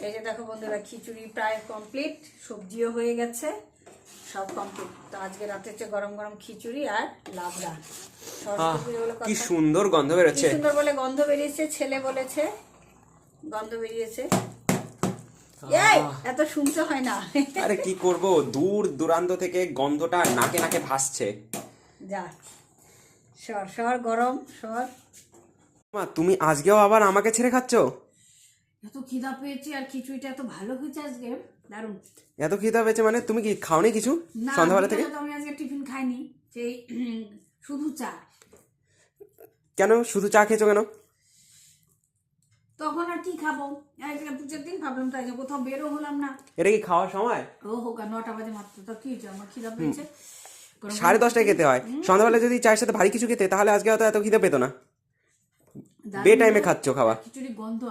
এই যে দেখো বন্ধুরা, খিচুড়ি প্রায় কমপ্লিট, সবজিও হয়ে গেছে, সব কমপ্লিট। তো আজকে রাতে হচ্ছে গরম গরম খিচুড়ি আর লাবড়া। কি সুন্দর গন্ধ বেরোচ্ছে। কি সুন্দর বলে গন্ধ বেরিয়েছে, ছেলে বলেছে গন্ধ বেরিয়েছে। এত শুনতে হয় না। আরে কি করব, দূর দূরান্ত থেকে গন্ধটা নাকে নাকে ভাসছে। যা সর সর গরম সর। মা, তুমি আজকেও আবার আমাকে ছেড়ে খাচ্ছো? এত খিদা পেয়েছে, আর খিচুড়িটা এত ভালো হয়েছে আজকে, দারুণ। এত খিদা পেয়েছে মানে তুমি কি খাওনি কিছু না, সন্ধ্যাবেলা থেকে? আমি আজকে টিফিন খাইনি, সেই শুধু চা। কেন শুধু চা খেয়েছো কেন? তখন আর কি খাবো, পুজোর দিন ভাবলাম, তাই কোথাও বেরো হলাম না। এটা কি খাওয়ার সময়? ও হোক, 9টা বাজে মাত্র, তো কি হয়েছে, আমার খিদা পেয়েছে। 10:30টায় খেতে হয়। সন্ধ্যাবেলা যদি চায়ের সাথে ভারী কিছু খেতে, তাহলে আজকে হয়তো এত খিদে পেতো না। বে টাইমে খাচ্ছো খাবার। খিচুড়ি গন্ধ